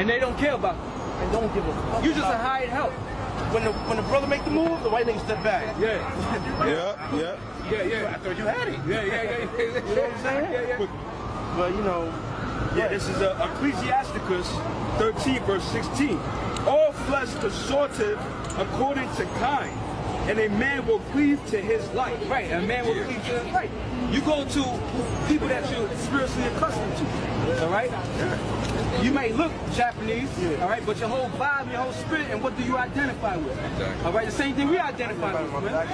And they don't care about you. And don't give a fuck. You just a hired help. When the brother make the move, the white nigga step back. Yeah. I thought you had it. Yeah. You know what I'm saying? Yeah. But you know. Yeah, this is Ecclesiasticus 13, verse 16. All flesh is sorted according to kind, and a man will cleave to his life. Right, a man will cleave to his life. You go to people that you're spiritually accustomed to, all right? You may look Japanese, all right, but your whole vibe, your whole spirit, and what do you identify with? Exactly. All right, the same thing we identify with, man.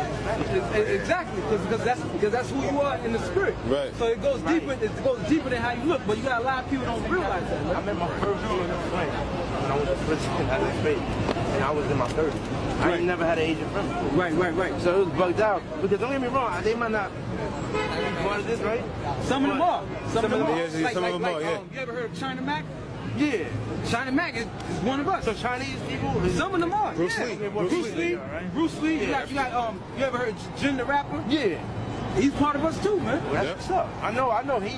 Exactly, because that's who you are in the spirit. Right. So it goes deeper. It goes deeper than how you look. But you got a lot of people don't realize that. Man. I met my first girl in Flint when I was a Christian as a faith, and I was in my 30s. I ain't never had an Asian friend before. Right. So it was bugged out. Because don't get me wrong, they might not be part of this, right? Some of them are. Some of them are. Yeah, some of them are, yeah. You ever heard of China Mac? Yeah. China Mac is one of us. So Chinese people? Some of them are. Bruce Lee. Bruce Lee. You you ever heard Jin the rapper? Yeah. He's part of us too, man. Well, that's what's up. I know. He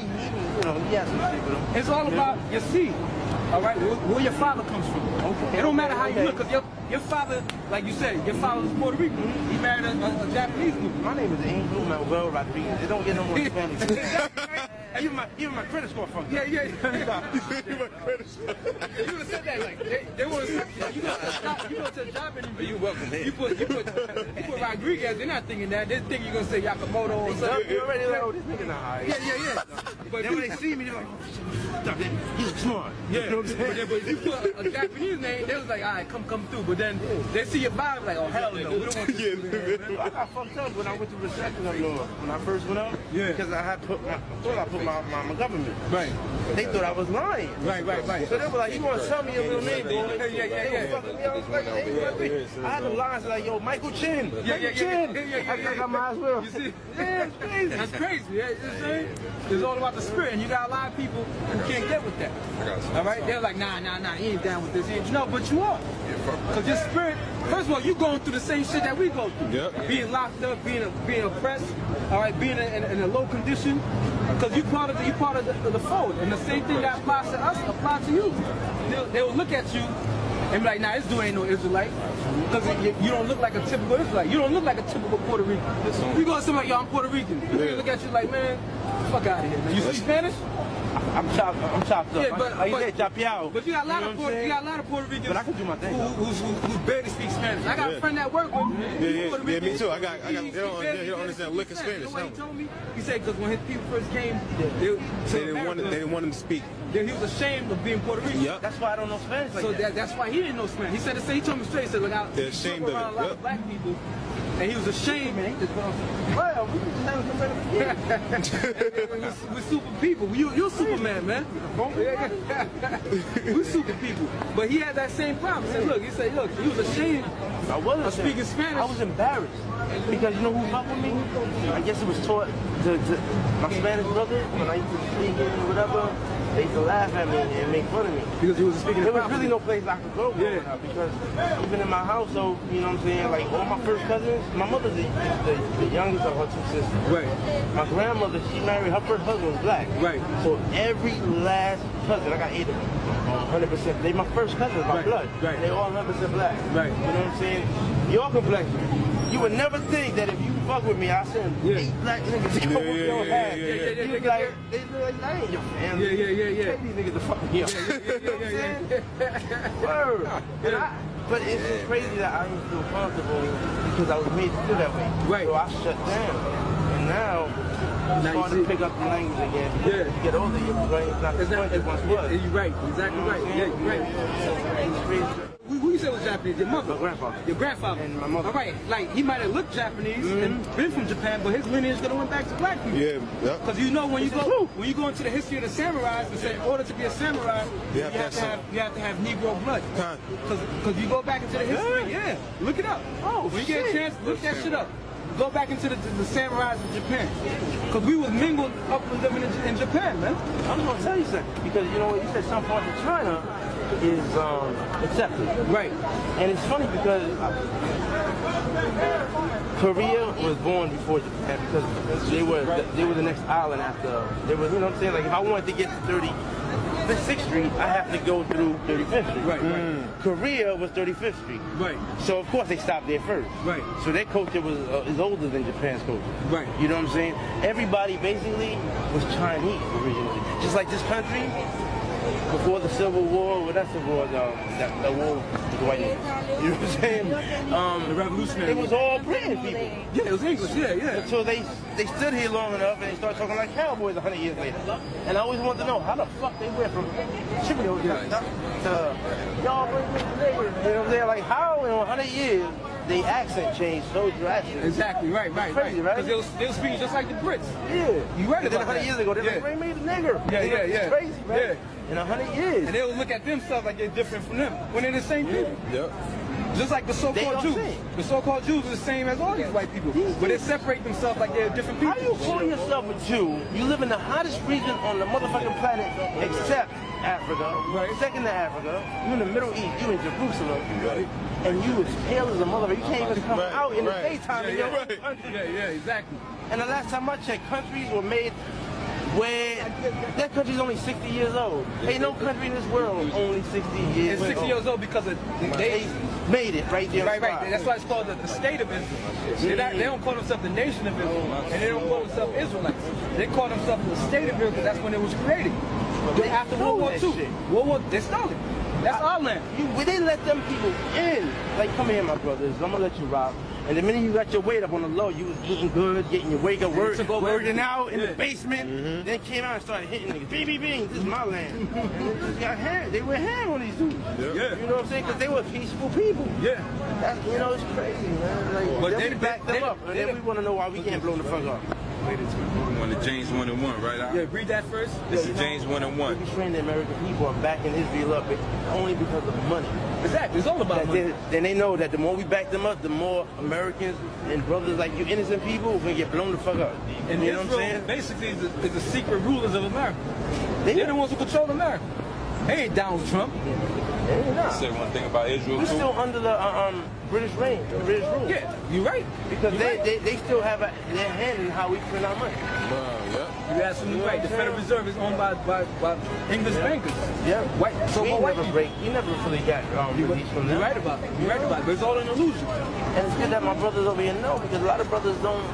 has some shit with him. It's all about your seed. All right, where your father comes from. Okay. It don't matter how you look, because your father, like you said, your father was Puerto Rican. He married a Japanese woman. My name is Angel Manuel Rodriguez. It don't get no more Spanish. Even my credit score from Yeah. You would have said that, like, they want to you go to a job interview. You welcome here. You put Rodriguez, they're not thinking that. They're thinking you're going to say Yakamoto or something. You're already like, oh, this nigga not high. Yeah. But then when they see me, they're like, oh, shit, he looks smart. Yeah. But if you put a Japanese name, they was like, all right, come through. But then they see your vibe, like, oh, hell no, we don't want you to do that, man. I got fucked up when I went to reception up north, when I first went up. Yeah. Because I thought I put my government. Right. They thought I was lying. Right. So they were like, you want to tell me your real name, boy? Yeah. They were fucking me. I was like, hey, I had the lines like, yo, Michael Chin. Michael Chin. I got my eyes well. You see? Yeah, it's crazy. That's crazy. Yeah, you know what I'm saying? It's all about the spirit, and you got a lot of people who can't get with that. All right? They're like, nah, you ain't down with this. No, but you are. Because your spirit, first of all, you going through the same shit that we go through. Yep. Being locked up, being oppressed, all right, being in a low condition. Because you part of the fold. And the same thing that applies to us applies to you. They will look at you and be like, nah, this dude ain't no Israelite. Because you don't look like a typical Israelite. You don't look like a typical Puerto Rican. You go to somebody, yo, I'm Puerto Rican. They look at you like, man, fuck out of here, man. You speak Spanish? I'm chopped up. Yeah, but you got a lot of Puerto Ricans. But I can do my thing. Who barely speak Spanish. I got a friend that work with me. Yeah, me too. I got. They don't understand lick of Spanish. You know what he told me? He said because when his people first came, they didn't want him to speak. He was ashamed of being Puerto Rican. Yep. That's why I don't know Spanish like so that. That's why he didn't know Spanish. He said the same. He told me straight. He said, look, they're ashamed of around a lot of black people. And he was ashamed, man. He just went on. Well, we just haven't compared to We're super people. You're Superman, man. We're super people. But he had that same problem. He said, look, he was ashamed of speaking Spanish. I was embarrassed. Because you know who fucked with me? I guess it was taught to my Spanish brother, when I used to speak it or whatever, they used to laugh at me and make fun of me. Because he was speaking There was really no place I could go growing up, because even in my household, you know what I'm saying, like all my first cousins, my mother's the youngest of her two sisters. Right. My grandmother, she married, her first husband was black. Right. So every last cousin, I got 8 of them, 100%. They my first cousins by blood. Right. They all 100% black. Right. You know what I'm saying? Your complexion. You would never think that if you fuck with me, I send 8 black niggas to go with your ass. They look like, that ain't your family. Yeah. Take these niggas to fuck me up. You know what I'm saying? Word. But it's just crazy that I didn't feel comfortable because I was made to feel that way. Right. So I shut down. And now I'm starting to pick up the language again. Because you get older, your brain's not as much as once was. You're right. Exactly right. Yeah, you're right. It's crazy. Who you said was Japanese? Your mother? My grandfather. Your grandfather? And my mother. All right, like he might have looked Japanese and been from Japan, but his lineage could have went back to black people. Yeah. Because you know when you go into the history of the samurais, and say in order to be a samurai, you have to have Negro blood. Because you go back into the history, look it up. Oh, when you get a chance, look that shit up. Go back into the samurais of Japan. Because we was mingled up with them in Japan, man. I'm going to tell you something. Because you know what, you said some parts of China is accepted. Right. And it's funny because Korea was born before Japan because they were the next island after. They were, you know what I'm saying? Like if I wanted to get to 30 I'm in 6th Street, I have to go through 35th Street. Right. Korea was 35th Street. Right. So of course they stopped there first. Right. So their culture was is older than Japan's culture. Right. You know what I'm saying? Everybody basically was Chinese originally. Just like this country, before the Civil War, well, that's the war, the war with the white niggas. You know what I'm saying? The revolutionary. It was all British people. Yeah, it was English. Yeah. Until they stood here long enough and they started talking like cowboys 100 years later. And I always wanted to know how the fuck they went from Chicago to y'all bring me the nigger. You know what I'm saying? Like how in 100 years the accent changed so drastically. Exactly. Right. Crazy, right? Because they was speaking just like the Brits. Yeah. You read And then about 100 that. years ago, they're like, bring me the nigger. Yeah. It's crazy, man. Yeah. In 100 years. And they will look at themselves like they're different from them when they're the same people. Yep. Just like the They so-called don't Jews. say. The so-called Jews are the same as all these white people. But they separate themselves like they're different people. How you call yourself a Jew? You live in the hottest region on the motherfucking planet except Africa. Right. Second to Africa. You in the Middle East. You in Jerusalem. Right. And you as pale as a motherfucker. You can't even come out in the daytime in your own country. Yeah, exactly. And the last time I checked, countries were made where that country's only 60 years old. Ain't no country in this world only 60 years It's 60 years old because of They made it right there. Right. That's why it's called the state of Israel. They don't call themselves the nation of Israel, and they don't call themselves Israelites. They call themselves the state of Israel because that's when it was created. Then after World War II, they stole it. That's our land. We didn't let them people in. Like, come here, my brothers. I'm gonna let you rock. And the minute you got your weight up on the low, you was eating good, getting your weight up, working out in the basement. Then came out and started hitting niggas. Bing. This is my land. And they just got ham. They went ham on these dudes. Yeah. You know what I'm saying? Because they were peaceful people. Yeah. That's, you know, it's crazy, man. Like, But then we back them up. And then we want to know why we can't blow the fuck up. One to James 1:1, right? Yeah, read that first. This is James 1:1. We train the American people are backing Israel up only because of money. Exactly. It's all about money. Then they know that the more we back them up, the more Americans and brothers like you, innocent people, will get blown the fuck up. And you know Israel what I'm saying? basically is the secret rulers of America. They They're the ones who control America. They ain't Donald Trump. They're not. Say one thing about Israel We're too. still under the British reign, British rule. Yeah, you're right. Because they still have their hand in how we print our money. You're absolutely right. The Federal Reserve is owned by English bankers. Yeah. White. So we white never people. you never really got release from them. You're right about it. You're right about it. But it's all an illusion. And it's good that my brothers over here know, because a lot of brothers don't.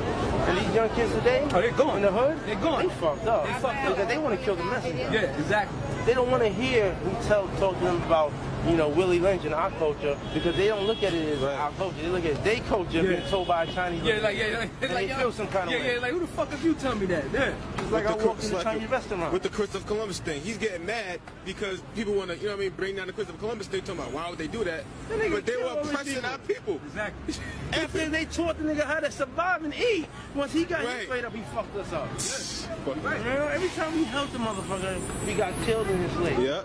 And these young kids today, Oh, they're gone. in the hood, They're gone. They fucked up. They fucked up. Because they want to kill the messenger. Yeah, exactly. They don't want to hear who talk to them about, Willie Lynch and our culture, because they don't look at it as our culture. They look at their culture being told by a Chinese. Yeah, like and they feel some kind of way. Yeah, like who the fuck is you telling me that? Yeah. It's like I walked in a Chinese restaurant. With the Christopher Columbus thing, he's getting mad because people want to, bring down the Christopher Columbus thing. Talking about why would they do that? But they were oppressing our people. Exactly. After they taught the nigga how to survive and eat, once he got his straight up, he fucked us up. Right. Every time we helped the motherfucker, we got killed in his slave. Yeah.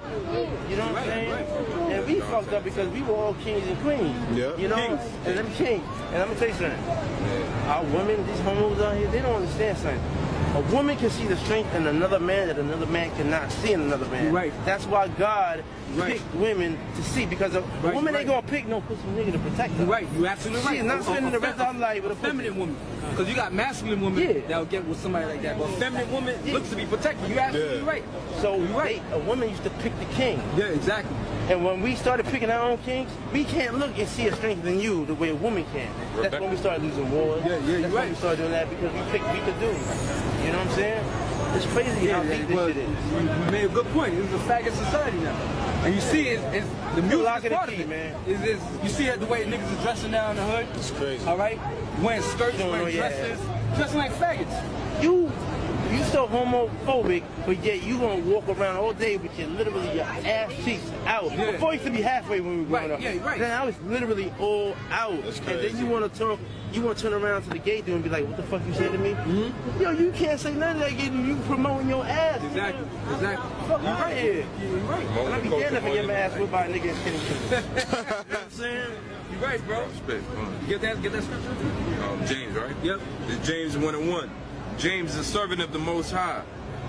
You know what I'm saying? And we fucked up because we were all kings and queens. Yeah. You know? Kings. And them kings. And I'm gonna tell you something. Our women, these homos out here, they don't understand something. A woman can see the strength in another man that another man cannot see in another man. Right. That's why God picked women to see, because a woman ain't gonna pick no pussy nigga to protect her. Right, you absolutely right. She's not spending the rest of her life with a feminine woman. Because you got masculine women that'll get with somebody like that. But a feminine woman looks to be protected. You're absolutely right. So a woman used to pick the king. Yeah, exactly. And when we started picking our own kings, we can't look and see a strength in you the way a woman can. That's when we started losing wars. Yeah, you're That's right. when we started doing that, because we picked weaker dudes. You know what I'm saying? It's crazy how deep this shit is. You made a good point. This is a faggot society now. And you see it's the music lock is of part the of key, it. man. You see the way niggas are dressing down in the hood? It's crazy. All right? Wearing skirts, wearing dresses, dressing like faggots. You so homophobic, but yet you gonna walk around all day with your ass cheeks out. Yeah. Before it used to be halfway when we were growing up. Yeah, right. Now it's literally all out. That's And crazy. then you wanna turn around to the gay dude and be like, what the fuck you say to me? Mm-hmm. Yo, you can't say nothing like that. You promoting your ass. Exactly. Fuck out here. You're right. And I be damned if I get my ass whipped by a nigga in skinny jeans. You know what I'm saying? You're right, bro. Respect. Get that scripture? James, right? Yep. It's James 1:1. James is a servant of the Most High,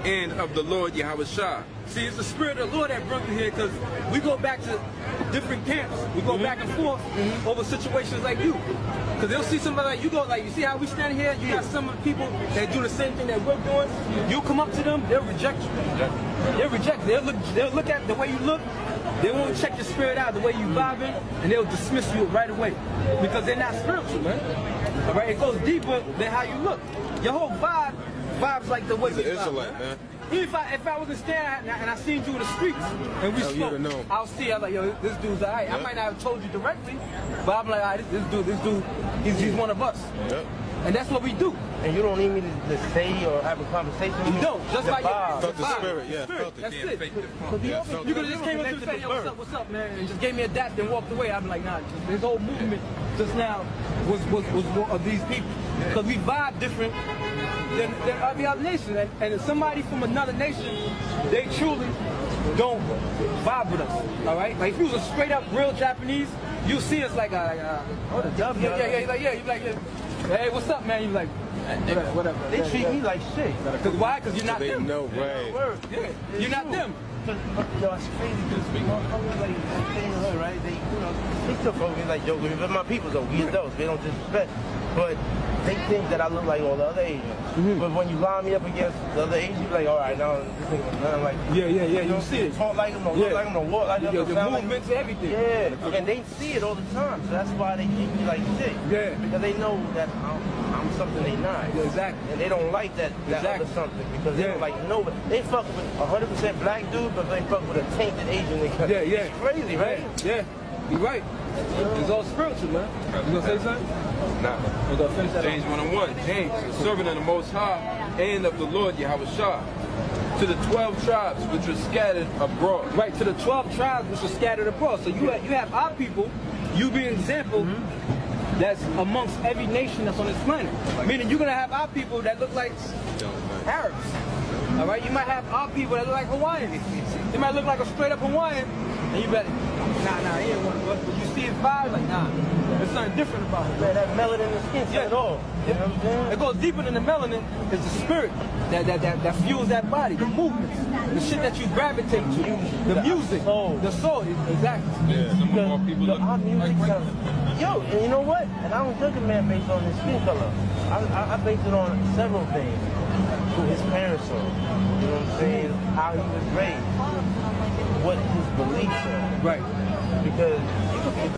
and of the Lord Yahweh. See, it's the Spirit of the Lord that brought you here, because we go back to different camps. We go back and forth over situations like you. Because they'll see somebody like you go, like, you see how we stand here? You got some of the people that do the same thing that we're doing. You come up to them, they'll reject you. They'll reject you. They'll look at the way you look. They won't check your spirit out, the way you vibing, and they'll dismiss you right away. Because they're not spiritual, man. All right? It goes deeper than how you look. Your whole vibe's like the way you vibe, Israelite, man. If I wasn't standing and I seen you in the streets and we spoke, I'll see. I was like, yo, this dude's alright. I might not have told you directly, but I'm like, alright, this dude, he's one of us. Yep. And that's what we do. And you don't need me to say or have a conversation with You me? don't. Just like Felt the spirit, yeah. Felt it. That's Can't it. fake the funk. Yeah, felt You it. could have just came up to me and said, yo, what's up, man? And just gave me a dap and walked away. I'd be like, nah, this whole movement just now was one of these people. Because we vibe different than every other nation. And if somebody from another nation, they truly don't vibe with us. All right? Like if you was a straight up real Japanese, you see us like, Oh, the W. you be like, hey, what's up, man? You be like, whatever. They treat me like shit. Because why? Because you're not They them. know, right. Word. Yeah, you're not them. Yo, it's crazy because motherfuckers like stay in the hood, right? They still fuck with me like joking, but my people though, we adults, they don't disrespect. But they think that I look like all the other Asians. But when you line me up against the other Asians, you be like, all right, now this nigga was nothing like. Yeah. You see it. Talk like them, don't look like them, don't walk like them, The don't sound like them. movements, everything. Yeah, and they see it all the time, so that's why they treat me like shit. Yeah. Because they know that I'm something they not. Yeah, exactly. And they don't like that Exactly. other something because they Yeah. don't like nobody. They fuck with 100% black dude, but they fuck with a tainted Asian nigga. Yeah. It's crazy, right? Yeah. You're right. It's all spiritual, man. You gonna say something? Nah. We're gonna finish that. James 1:1. James, the servant of the Most High and of the Lord Yahweh. To the 12 tribes which were scattered abroad. Right, to the 12 tribes which are scattered abroad. So you have our people, you be an example that's amongst every nation that's on this planet. Meaning you're gonna have our people that look like Arabs. All right, you might have our people that look like Hawaiians. They might look like a straight up Hawaiian, and you better, nah, he ain't one of us. But you see his vibe, like, nah, there's something different about him. Man, that melanin in the skin said it all. You know what I'm saying? It goes deeper than the melanin. It's the spirit that fuels that body, the movements, the shit that you gravitate to, the music, the soul, exactly. Yeah, some more people look our music like sounds. Yo, and you know what? And I don't judge a man based on his skin color. I base it on several things. Who his parents are. You know what I'm saying? How he was raised. What his beliefs are. Right. Because you could be